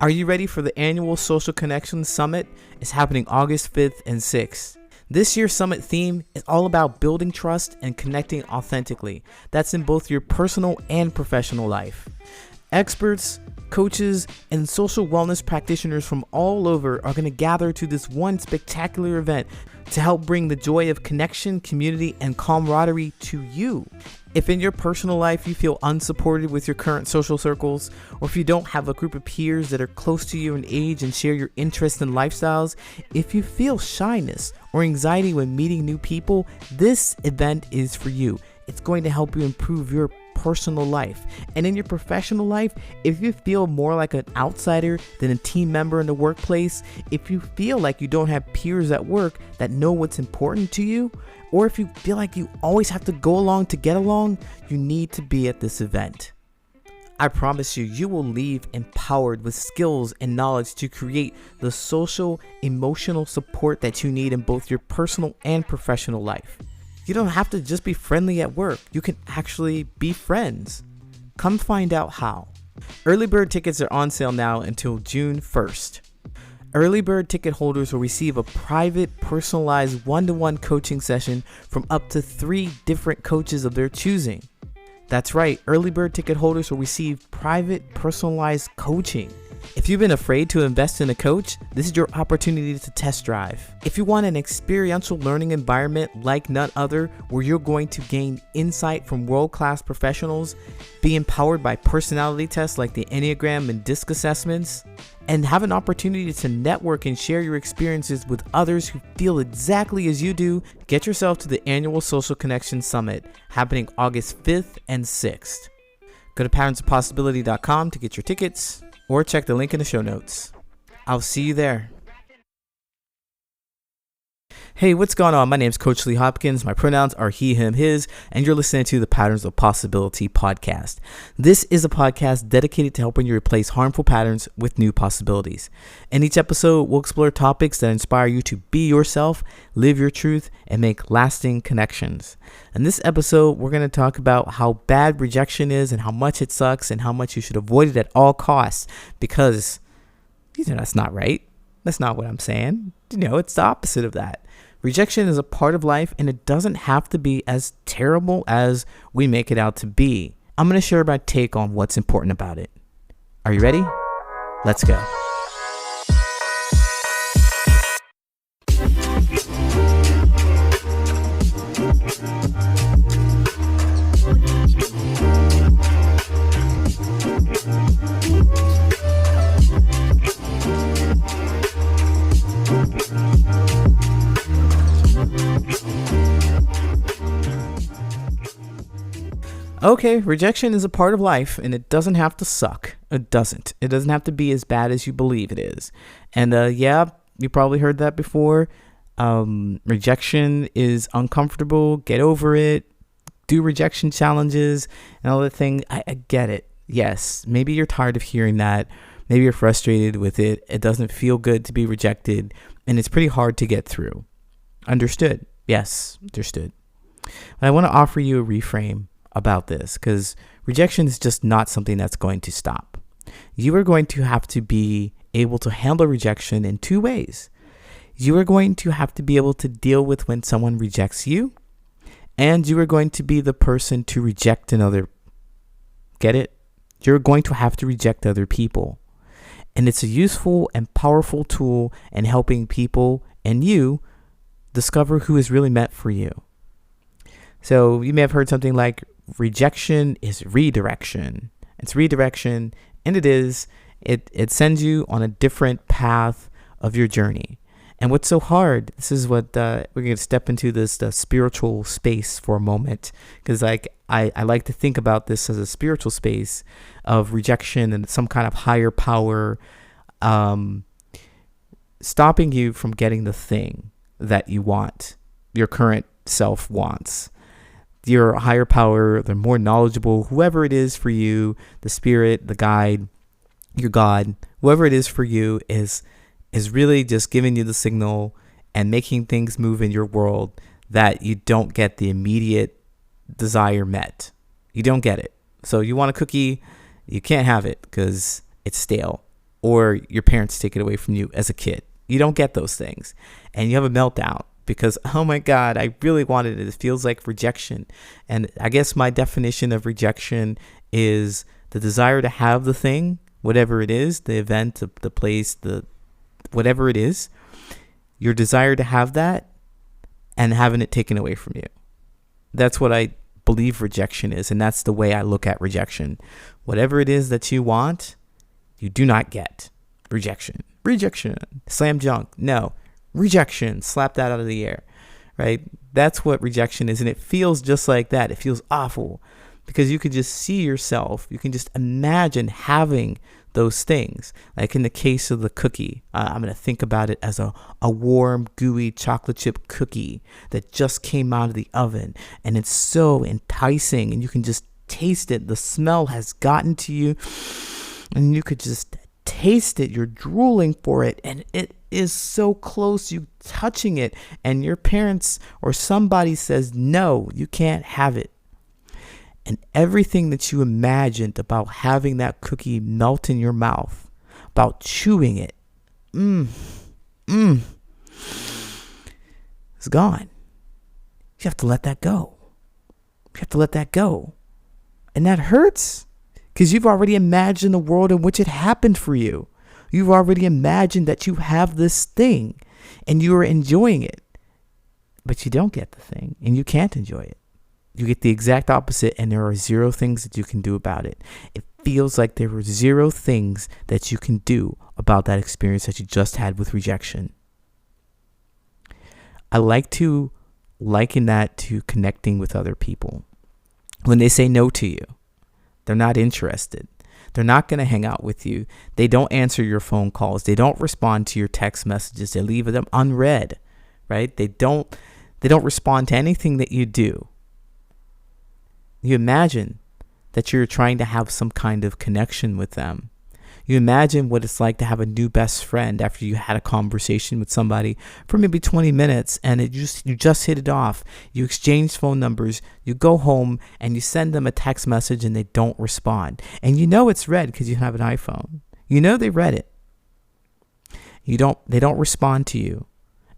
Are you ready for the annual Social Connections Summit? It's happening August 5th and 6th. This year's summit theme is all about building trust and connecting authentically. That's in both your personal and professional life. Experts, coaches, and social wellness practitioners from all over are going to gather to this one spectacular event to help bring the joy of connection, community, and camaraderie to you. If in your personal life you feel unsupported with your current social circles, or if you don't have a group of peers that are close to you in age and share your interests and lifestyles, if you feel shyness or anxiety when meeting new people, this event is for you. It's going to help you improve your personal life. And in your professional life, if you feel more like an outsider than a team member in the workplace, if you feel like you don't have peers at work that know what's important to you, or if you feel like you always have to go along to get along, you need to be at this event. I promise you, you will leave empowered with skills and knowledge to create the social, emotional support that you need in both your personal and professional life. You don't have to just be friendly at work. You can actually be friends. Come find out how. Early bird tickets are on sale now until June 1st. Early bird ticket holders will receive a private, personalized one-to-one coaching session from up to 3 different coaches of their choosing. That's right, early bird ticket holders will receive private, personalized coaching. If you've been afraid to invest in a coach, this is your opportunity to test drive. If you want an experiential learning environment like none other, where you're going to gain insight from world-class professionals, be empowered by personality tests like the Enneagram and DISC assessments, and have an opportunity to network and share your experiences with others who feel exactly as you do, get yourself to the annual Social Connections Summit happening August 5th and 6th. Go to patternsof possibility.com to get your tickets, or check the link in the show notes. I'll see you there. Hey, what's going on? My name is Coach Lee Hopkins. My pronouns are he, him, his, and you're listening to the Patterns of Possibility podcast. This is a podcast dedicated to helping you replace harmful patterns with new possibilities. In each episode, we'll explore topics that inspire you to be yourself, live your truth, and make lasting connections. In this episode, we're going to talk about how bad rejection is and how much it sucks and how much you should avoid it at all costs, because that's not right. That's not what I'm saying. It's the opposite of that. Rejection is a part of life, and it doesn't have to be as terrible as we make it out to be. I'm going to share my take on what's important about it. Are you ready? Let's go. Okay, rejection is a part of life, and it doesn't have to suck. It doesn't. It doesn't have to be as bad as you believe it is. And yeah, you probably heard that before. Rejection is uncomfortable. Get over it. Do rejection challenges and all that thing. I get it. Yes, maybe you're tired of hearing that. Maybe you're frustrated with it. It doesn't feel good to be rejected, and it's pretty hard to get through. Understood. Yes, understood. But I want to offer you a reframe about this, because rejection is just not something that's going to stop. You are going to have to be able to handle rejection in 2 ways. You are going to have to be able to deal with when someone rejects you, and you are going to be the person to reject another. Get it? You're going to have to reject other people. And it's a useful and powerful tool in helping people and you discover who is really meant for you. So you may have heard something like rejection is redirection. It's redirection, and it sends you on a different path of your journey. And what's so hard, this is what we're going to step into this spiritual space for a moment, because I like to think about this as a spiritual space of rejection and some kind of higher power stopping you from getting the thing that you want, your current self wants. Your higher power, the more knowledgeable, whoever it is for you, the spirit, the guide, your God, whoever it is for you is really just giving you the signal and making things move in your world that you don't get the immediate desire met. You don't get it. So you want a cookie, you can't have it because it's stale. or your parents take it away from you as a kid. You don't get those things. And you have a meltdown because, oh my God, I really wanted it. It feels like rejection. And I guess my definition of rejection is the desire to have the thing, whatever it is, the event, the place, whatever it is, your desire to have that and having it taken away from you. That's what I believe rejection is. And that's the way I look at rejection. Whatever it is that you want, you do not get. Rejection. Rejection. Slam junk. No. Rejection. Slap that out of the air. Right? That's what rejection is. And it feels just like that. It feels awful because you could just see yourself. You can just imagine having those things. Like in the case of the cookie, I'm going to think about it as a warm, gooey chocolate chip cookie that just came out of the oven. And it's so enticing and you can just taste it. The smell has gotten to you and you could just taste it. You're drooling for it and it is so close, you touching it, and your parents or somebody says, no, you can't have it. And everything that you imagined about having that cookie melt in your mouth, about chewing it, it's gone. You have to let that go. You have to let that go. And that hurts because you've already imagined a world in which it happened for you. You've already imagined that you have this thing and you are enjoying it. But you don't get the thing and you can't enjoy it. You get the exact opposite and there are 0 things that you can do about it. It feels like there were 0 things that you can do about that experience that you just had with rejection. I like to liken that to connecting with other people. When they say no to you, they're not interested. They're not going to hang out with you. They don't answer your phone calls. They don't respond to your text messages. They leave them unread, right? They don't respond to anything that you do. You imagine that you're trying to have some kind of connection with them. You imagine what it's like to have a new best friend after you had a conversation with somebody for maybe 20 minutes and you just hit it off. You exchange phone numbers, you go home and you send them a text message and they don't respond. And you know it's read because you have an iPhone. You know they read it. They don't respond to you.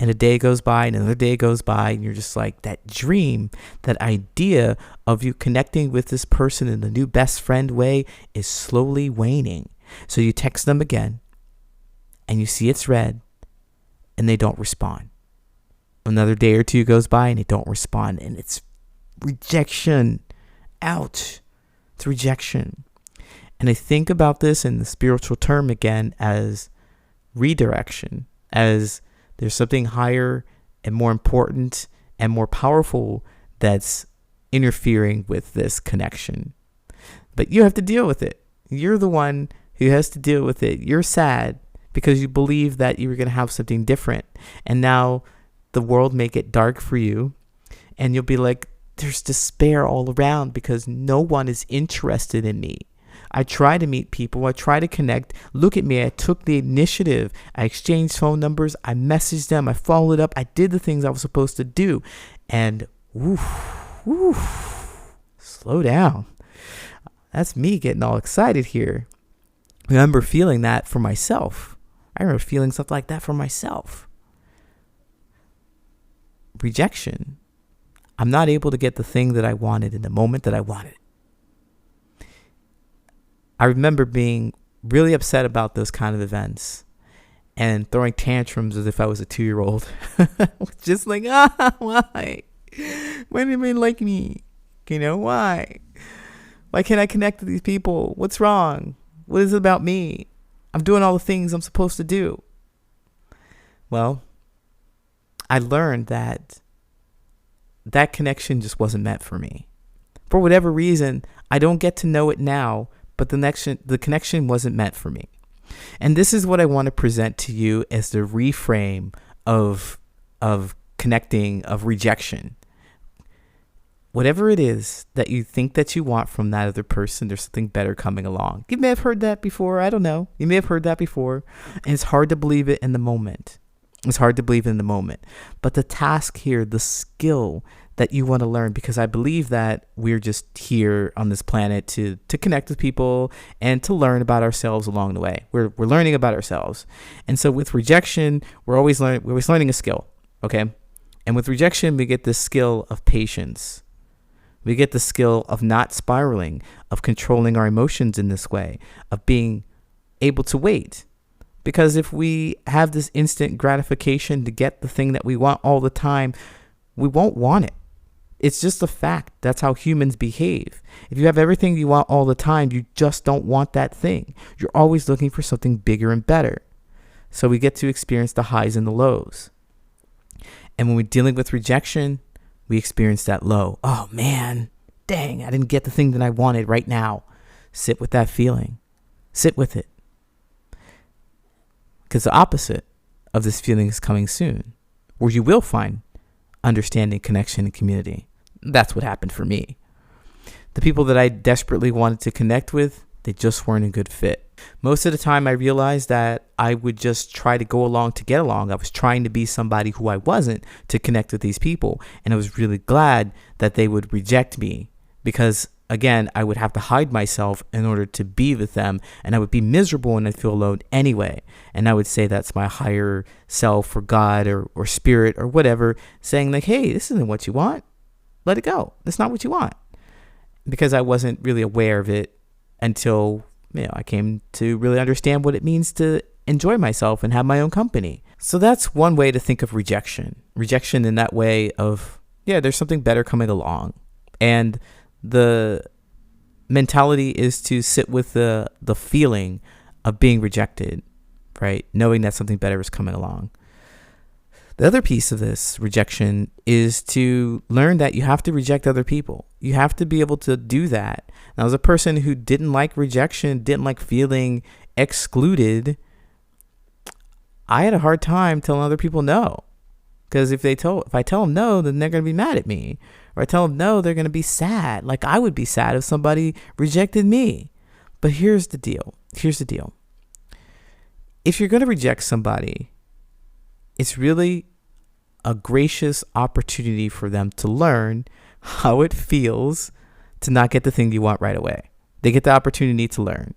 And a day goes by and another day goes by and you're just like, that dream, that idea of you connecting with this person in the new best friend way is slowly waning. So you text them again and you see it's read and they don't respond. Another day or two goes by and they don't respond and it's rejection. Ouch. It's rejection. And I think about this in the spiritual term again as redirection, as there's something higher and more important and more powerful that's interfering with this connection. But you have to deal with it. You're the one who has to deal with it. You're sad because you believe that you were going to have something different. And now the world may get dark for you. And you'll be like, there's despair all around because no one is interested in me. I try to meet people. I try to connect. Look at me. I took the initiative. I exchanged phone numbers. I messaged them. I followed up. I did the things I was supposed to do. And slow down. That's me getting all excited here. I remember feeling that for myself. I remember feeling stuff like that for myself. Rejection. I'm not able to get the thing that I wanted in the moment that I wanted. I remember being really upset about those kind of events and throwing tantrums as if I was a 2-year-old. Just like, why? Why do they like me? Why? Why can't I connect with these people? What's wrong? What is it about me? I'm doing all the things I'm supposed to do. Well, I learned that connection just wasn't meant for me. For whatever reason, I don't get to know it now, but the connection wasn't meant for me. And this is what I want to present to you as the reframe of connecting, of rejection. Whatever it is that you think that you want from that other person, there's something better coming along. You may have heard that before. I don't know. You may have heard that before. And it's hard to believe it in the moment. It's hard to believe in the moment. But the task here, the skill, that you want to learn, because I believe that we're just here on this planet to connect with people and to learn about ourselves along the way. We're learning about ourselves. And so with rejection, we're always learning a skill, okay? And with rejection, we get this skill of patience. We get the skill of not spiraling, of controlling our emotions in this way, of being able to wait. Because if we have this instant gratification to get the thing that we want all the time, we won't want it. It's just a fact. That's how humans behave. If you have everything you want all the time, you just don't want that thing. You're always looking for something bigger and better. So we get to experience the highs and the lows. And when we're dealing with rejection, we experience that low. Oh man, dang, I didn't get the thing that I wanted right now. Sit with that feeling. Sit with it. Because the opposite of this feeling is coming soon, where you will find understanding, connection, and community. That's what happened for me. The people that I desperately wanted to connect with, they just weren't a good fit. Most of the time, I realized that I would just try to go along to get along. I was trying to be somebody who I wasn't to connect with these people. And I was really glad that they would reject me because, again, I would have to hide myself in order to be with them. And I would be miserable and I'd feel alone anyway. And I would say that's my higher self or God or spirit or whatever saying like, hey, this isn't what you want. Let it go. That's not what you want. Because I wasn't really aware of it until I came to really understand what it means to enjoy myself and have my own company. So that's one way to think of rejection. Rejection in that way of, there's something better coming along. And the mentality is to sit with the feeling of being rejected, right? Knowing that something better is coming along. The other piece of this rejection is to learn that you have to reject other people. You have to be able to do that. Now, as a person who didn't like rejection, didn't like feeling excluded, I had a hard time telling other people no. Because if I tell them no, then they're going to be mad at me. Or I tell them no, they're going to be sad. Like I would be sad if somebody rejected me. But here's the deal. If you're going to reject somebody, it's really a gracious opportunity for them to learn how it feels to not get the thing you want right away. They get the opportunity to learn.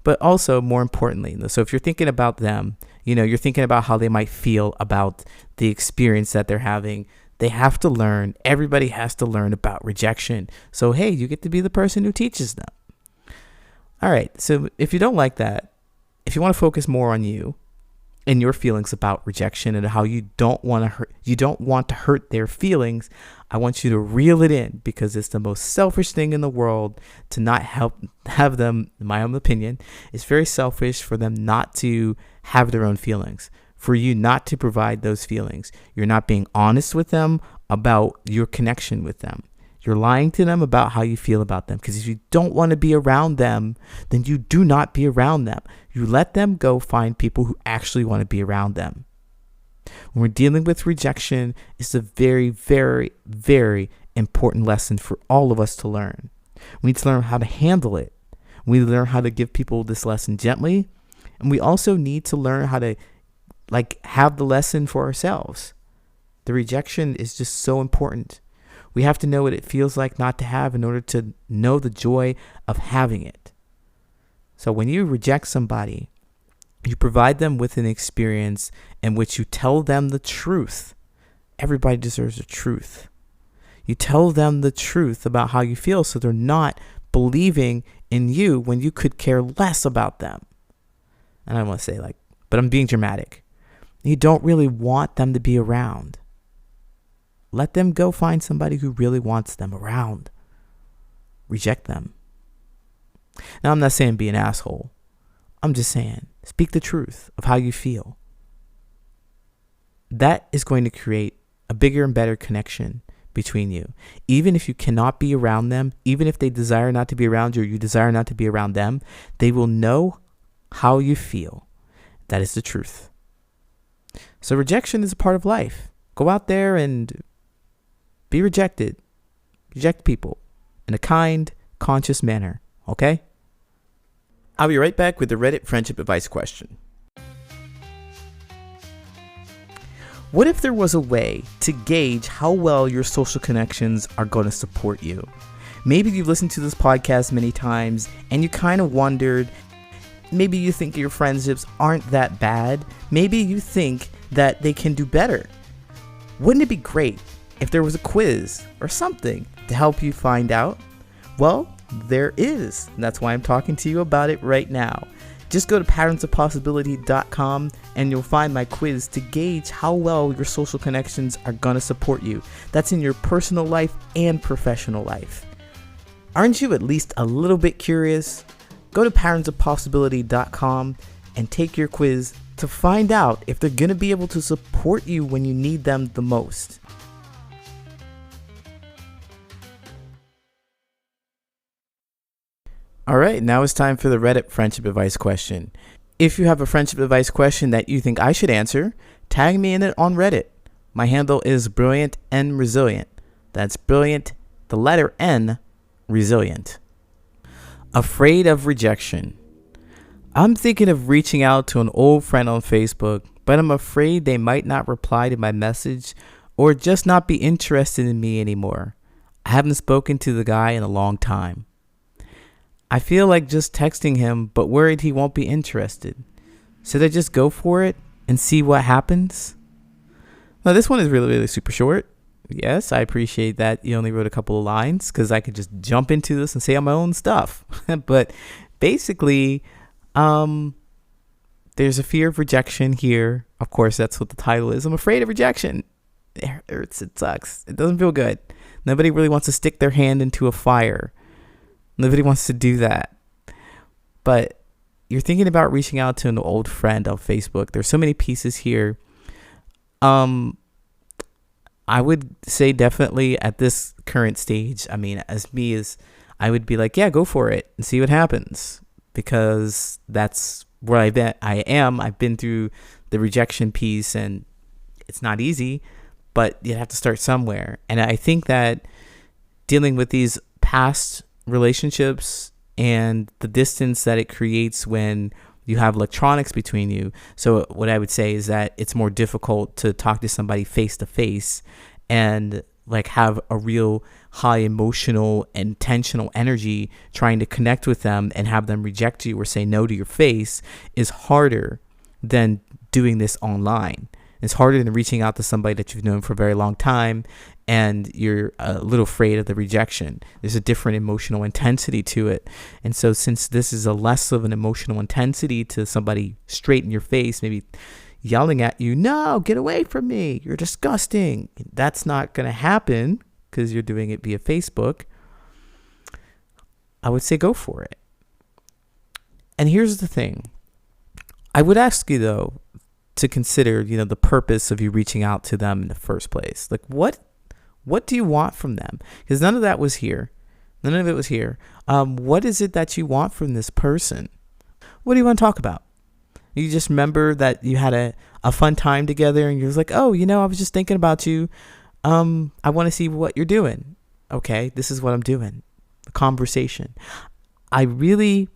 But also, more importantly, so if you're thinking about them, you're thinking about how they might feel about the experience that they're having. They have to learn. Everybody has to learn about rejection. So, hey, you get to be the person who teaches them. All right. So if you don't like that, if you want to focus more on you and your feelings about rejection and how you don't want to hurt their feelings, I want you to reel it in, because it's the most selfish thing in the world to not have them, in my own opinion. It's very selfish for them not to have their own feelings, for you not to provide those feelings. You're not being honest with them about your connection with them. You're lying to them about how you feel about them, because if you don't want to be around them, then you do not be around them. You let them go find people who actually want to be around them. When we're dealing with rejection, it's a very, very, very important lesson for all of us to learn. We need to learn how to handle it. We need to learn how to give people this lesson gently. And we also need to learn how to have the lesson for ourselves. The rejection is just so important. We have to know what it feels like not to have in order to know the joy of having it. So when you reject somebody, you provide them with an experience in which you tell them the truth. Everybody deserves the truth. You tell them the truth about how you feel so they're not believing in you when you could care less about them. And I don't want to say but I'm being dramatic. You don't really want them to be around. Let them go find somebody who really wants them around. Reject them. Now, I'm not saying be an asshole. I'm just saying speak the truth of how you feel. That is going to create a bigger and better connection between you. Even if you cannot be around them, even if they desire not to be around you or you desire not to be around them, they will know how you feel. That is the truth. So rejection is a part of life. Go out there and be rejected. Reject people in a kind, conscious manner. Okay? I'll be right back with the Reddit friendship advice question. What if there was a way to gauge how well your social connections are going to support you? Maybe you've listened to this podcast many times and you kind of wondered, maybe you think your friendships aren't that bad. Maybe you think that they can do better. Wouldn't it be great if there was a quiz or something to help you find out? Well, there is. And that's why I'm talking to you about it right now. Just go to patternsofpossibility.com and you'll find my quiz to gauge how well your social connections are going to support you. That's in your personal life and professional life. Aren't you at least a little bit curious? Go to patternsofpossibility.com and take your quiz to find out if they're going to be able to support you when you need them the most. All right, now it's time for the Reddit friendship advice question. If you have a friendship advice question that you think I should answer, tag me in it on Reddit. My handle is Brilliant and Resilient. That's Brilliant, the letter N, Resilient. Afraid of rejection. I'm thinking of reaching out to an old friend on Facebook, but I'm afraid they might not reply to my message or just not be interested in me anymore. I haven't spoken to the guy in a long time. I feel like just texting him, but worried he won't be interested. Should I just go for it and see what happens? Now, this one is really super short. Yes, I appreciate that you only wrote a couple of lines because I could just jump into this and say my own stuff. But basically, there's a fear of rejection here. Of course, that's what the title is. I'm afraid of rejection. It hurts. It sucks. It doesn't feel good. Nobody really wants to stick their hand into a fire. Nobody wants to do that. But you're thinking about reaching out to an old friend on Facebook. There's so many pieces here. I would say definitely at this current stage, I mean, as I would be like, yeah, go for it and see what happens. Because that's where I've been through the rejection piece and it's not easy, but you have to start somewhere. And I think that dealing with these past relationships and the distance that it creates when you have electronics between you. So what I would say is that it's more difficult to talk to somebody face to face and like have a real high emotional, intentional energy trying to connect with them and have them reject you or say no to your face is harder than doing this online. It's harder than reaching out to somebody that you've known for a very long time and you're a little afraid of the rejection. There's a different emotional intensity to it. And so since this is a less of an emotional intensity to somebody straight in your face, maybe yelling at you, no, get away from me, you're disgusting. That's not going to happen because you're doing it via Facebook. I would say go for it. And here's the thing. I would ask you, though, to consider, the purpose of you reaching out to them in the first place. Like, what do you want from them? Because none of that was here. None of it was here. What is it that you want from this person? What do you want to talk about? You just remember that you had a fun time together and you're like, oh, I was just thinking about you. I want to see what you're doing. Okay, this is what I'm doing. A conversation. I really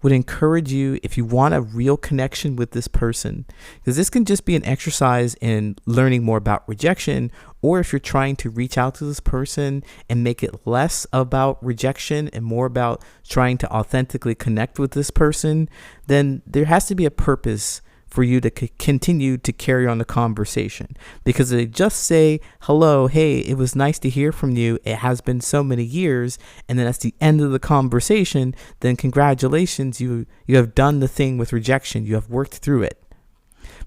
would encourage you, if you want a real connection with this person, because this can just be an exercise in learning more about rejection, or if you're trying to reach out to this person and make it less about rejection and more about trying to authentically connect with this person, then there has to be a purpose for you to continue to carry on the conversation. Because if they just say, hello, hey, it was nice to hear from you, it has been so many years, and then that's the end of the conversation, then congratulations, you have done the thing with rejection. You have worked through it.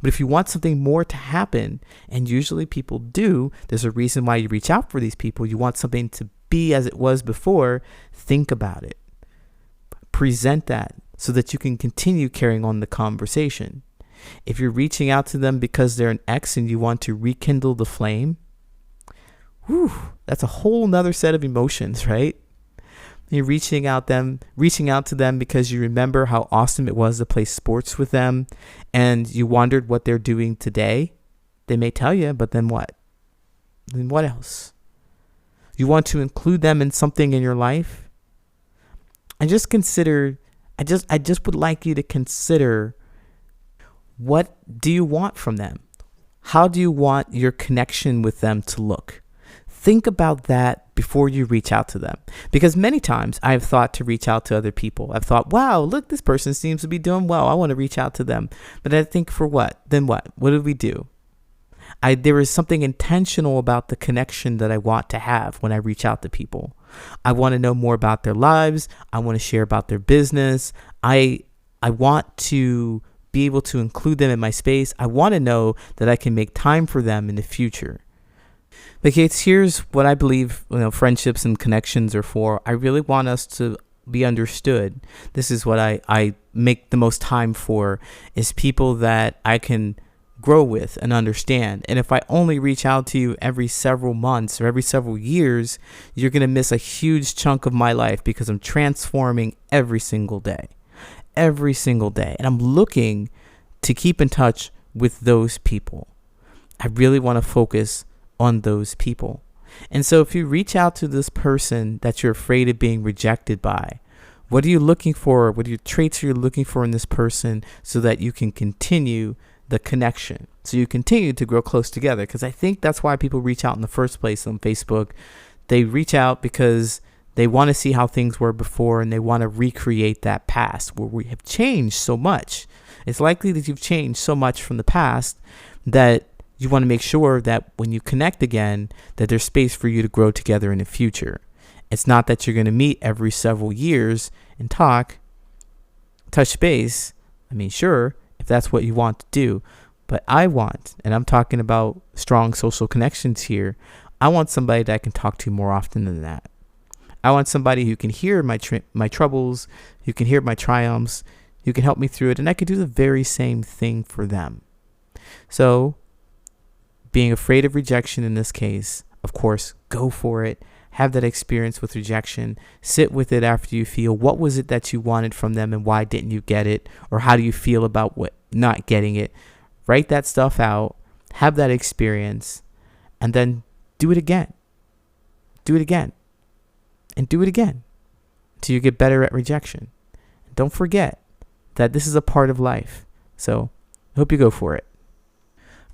But if you want something more to happen, and usually people do, there's a reason why you reach out for these people. You want something to be as it was before. Think about it. Present that so that you can continue carrying on the conversation. If you're reaching out to them because they're an ex and you want to rekindle the flame, that's a whole nother set of emotions, right? You're reaching out to them because you remember how awesome it was to play sports with them and you wondered what they're doing today. They may tell you, but then what? Then what else? You want to include them in something in your life? I just would like you to consider, what do you want from them? How do you want your connection with them to look? Think about that before you reach out to them. Because many times I've thought to reach out to other people. I've thought, wow, look, this person seems to be doing well. I want to reach out to them. But I think, for what? Then what? What did we do? There is something intentional about the connection that I want to have when I reach out to people. I want to know more about their lives. I want to share about their business. I want to be able to include them in my space. I want to know that I can make time for them in the future. Because here's what I believe, friendships and connections are for. I really want us to be understood. This is what I make the most time for, is people that I can grow with and understand. And if I only reach out to you every several months or every several years, you're going to miss a huge chunk of my life, because I'm transforming every single day. And I'm looking to keep in touch with those people. I really want to focus on those people. And so if you reach out to this person that you're afraid of being rejected by, what are you looking for? What are your traits are you looking for in this person, so that you can continue the connection, so you continue to grow close together? Because I think that's why people reach out in the first place on Facebook. They reach out because they want to see how things were before, and they want to recreate that past where we have changed so much. It's likely that you've changed so much from the past that you want to make sure that when you connect again, that there's space for you to grow together in the future. It's not that you're going to meet every several years and touch base. I mean, sure, if that's what you want to do, but I want, and I'm talking about strong social connections here, I want somebody that I can talk to more often than that. I want somebody who can hear my troubles, who can hear my triumphs, who can help me through it, and I could do the very same thing for them. So, being afraid of rejection in this case, of course, go for it. Have that experience with rejection. Sit with it after you feel, what was it that you wanted from them and why didn't you get it? Or how do you feel about not getting it? Write that stuff out. Have that experience. And then do it again. Do it again. And do it again until you get better at rejection. And don't forget that this is a part of life. So I hope you go for it.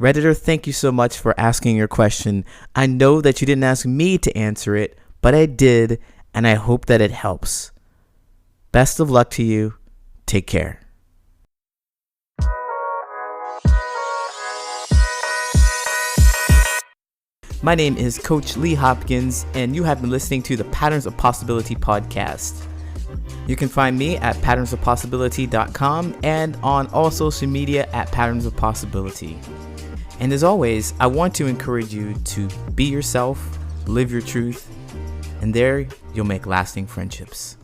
Redditor, thank you so much for asking your question. I know that you didn't ask me to answer it, but I did, and I hope that it helps. Best of luck to you. Take care. My name is Coach Lee Hopkins, and you have been listening to the Patterns of Possibility podcast. You can find me at patternsofpossibility.com and on all social media at Patterns of Possibility. And as always, I want to encourage you to be yourself, live your truth, and there you'll make lasting friendships.